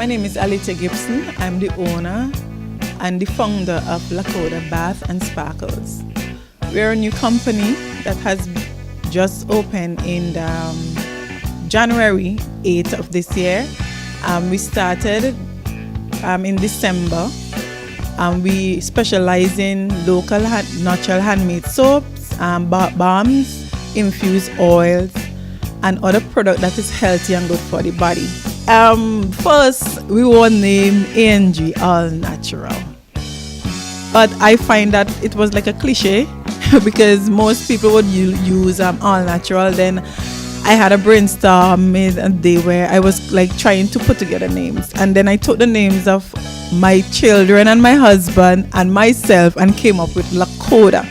My name is Alita Gibson. I'm the owner and the founder of Lacoda Bath and Sparkles. We're a new company that has just opened in January 8th of this year. We started in December. We specialize in local natural handmade soaps, balms, infused oils, and other product that is healthy and good for the body. First, we were named ANG, All Natural. But I find that it was like a cliche because most people would use all natural. Then I had a brainstorm a day where I was like trying to put together names. And then I took the names of my children and my husband and myself and came up with Lacoda.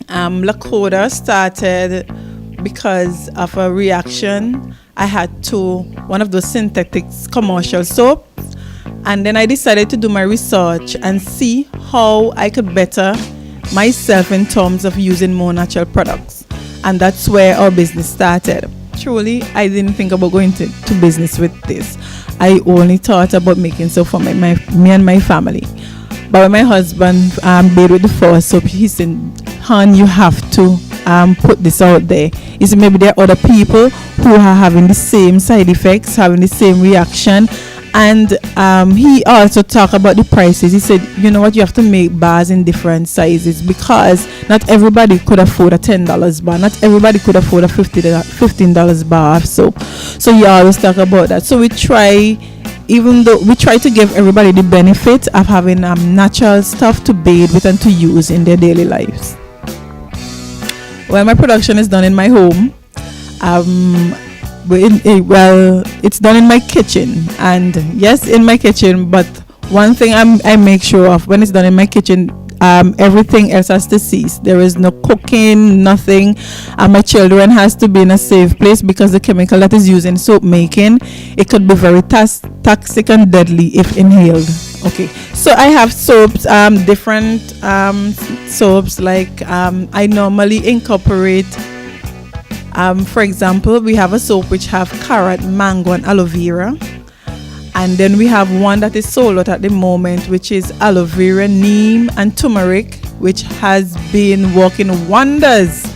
Lacoda started because of a reaction I had to one of those synthetic commercial soaps. And then I decided to do my research and see how I could better myself in terms of using more natural products. And that's where our business started. Truly, I didn't think about going to business with this. I only thought about making soap for me and my family. But when my husband made with the first soap, he said, "Hon, you have to put this out there." He said maybe there are other people who are having the same side effects, having the same reaction. And he also talked about the prices. He said, you know what, you have to make bars in different sizes because not everybody could afford a $10 bar. Not everybody could afford a $15 bar of soap. So he always talk about that. So we try to give everybody the benefit of having natural stuff to bathe with and to use in their daily lives. Well, my production is done in my home. It's done in my kitchen, and yes, in my kitchen, but one thing I make sure of when it's done in my kitchen, everything else has to cease. There is no cooking, nothing, and my children has to be in a safe place because the chemical that is used in soap making, it could be very toxic and deadly if inhaled. Okay, so I have soaps, different soaps, like I normally incorporate. For example, we have a soap which have carrot, mango, and aloe vera. And then we have one that is sold out at the moment, which is aloe vera, neem, and turmeric, which has been working wonders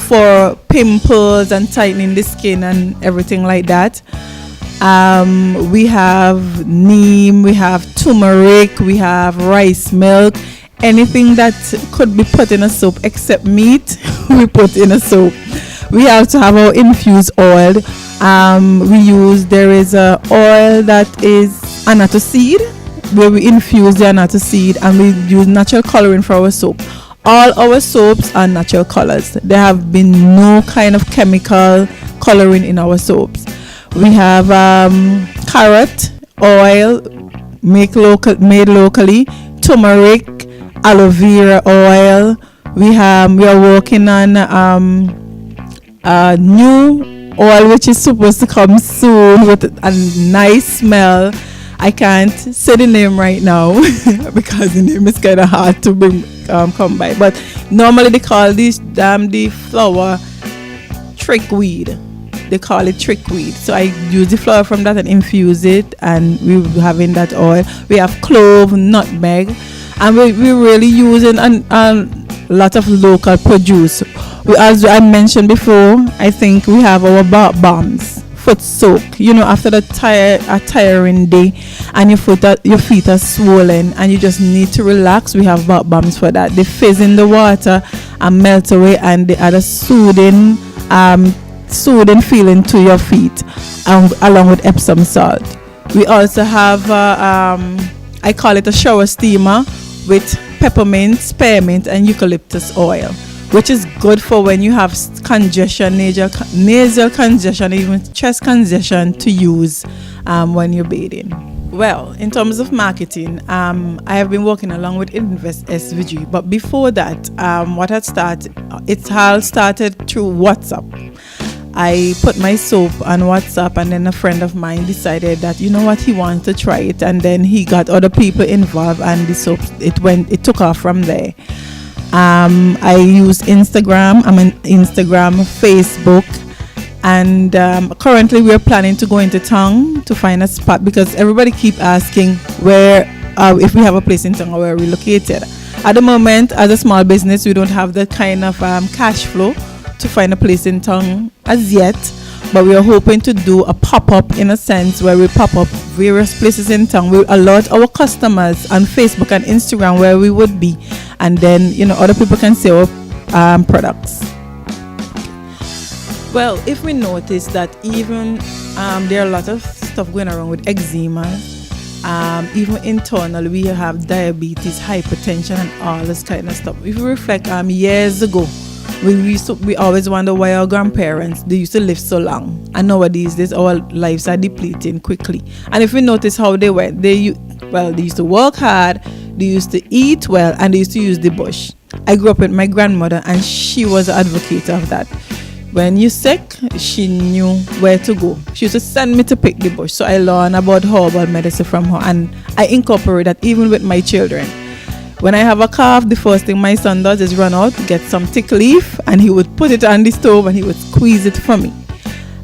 for pimples and tightening the skin and everything like that. We have neem, we have turmeric, we have rice milk. Anything that could be put in a soap except meat, we put in a soap. We also have our infused oil. There is a oil that is annatto seed, where we infuse the annatto seed, and we use natural coloring for our soap. All our soaps are natural colors. There have been no kind of chemical coloring in our soaps. We have carrot oil, made locally, turmeric, aloe vera oil. We are working on new oil which is supposed to come soon with a nice smell. I can't say the name right now because the name is kind of hard to come by, but normally they call this the flower trickweed. They call it trickweed. So I use the flower from that and infuse it, and we're having that oil. We have clove, nutmeg, and we're really using a lot of local produce. As I mentioned before, I think we have our balms, foot soak. You know, after a tiring day and your feet are swollen and you just need to relax, we have balms for that. They fizz in the water and melt away, and they add a soothing feeling to your feet, along with Epsom salt. We also have I call it a shower steamer with peppermint, spearmint, and eucalyptus oil, which is good for when you have congestion, nasal congestion, even chest congestion, to use when you're bathing. Well, in terms of marketing, I have been working along with Invest SVG, but before that, it all started through WhatsApp. I put my soap on WhatsApp, and then a friend of mine decided that, you know what, he wanted to try it, and then he got other people involved, and the soap it took off from there. I use Instagram. I'm on Instagram, Facebook, And currently we're planning to go into town to find a spot, because everybody keep asking where if we have a place in town or where we're located. At the moment, as a small business, we don't have the kind of cash flow to find a place in town as yet, but we are hoping to do a pop-up, in a sense, where we pop up various places in town. We alert our customers on Facebook and Instagram where we would be, and then other people can see our products. Well, if we notice that even there are a lot of stuff going around with eczema, even internally we have diabetes, hypertension, and all this kind of stuff. If we reflect years ago, we always wonder why our grandparents, they used to live so long, and nowadays our lives are depleting quickly. And if we notice how they went, they used to work hard, they used to eat well, and they used to use the bush. I grew up with my grandmother, and she was an advocate of that. When you're sick, she knew where to go. She used to send me to pick the bush. So I learned about herbal medicine from her, and I incorporate that even with my children. When I have a cough, the first thing my son does is run out, get some thick leaf, and he would put it on the stove and he would squeeze it for me.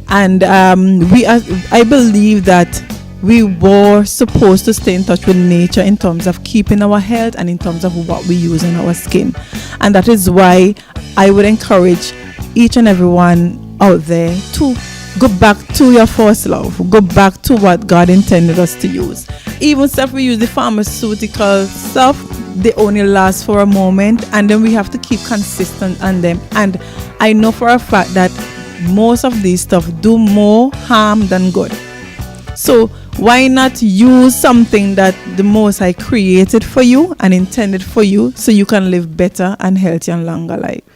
And I believe that we were supposed to stay in touch with nature in terms of keeping our health and in terms of what we use on our skin. And that is why I would encourage each and everyone out there to go back to your first love. Go back to what God intended us to use. Even if we use the pharmaceutical stuff, they only last for a moment, and then we have to keep consistent on them. And I know for a fact that most of these stuff do more harm than good. So why not use something that the Most High created for you and intended for you, so you can live better and healthy and longer life?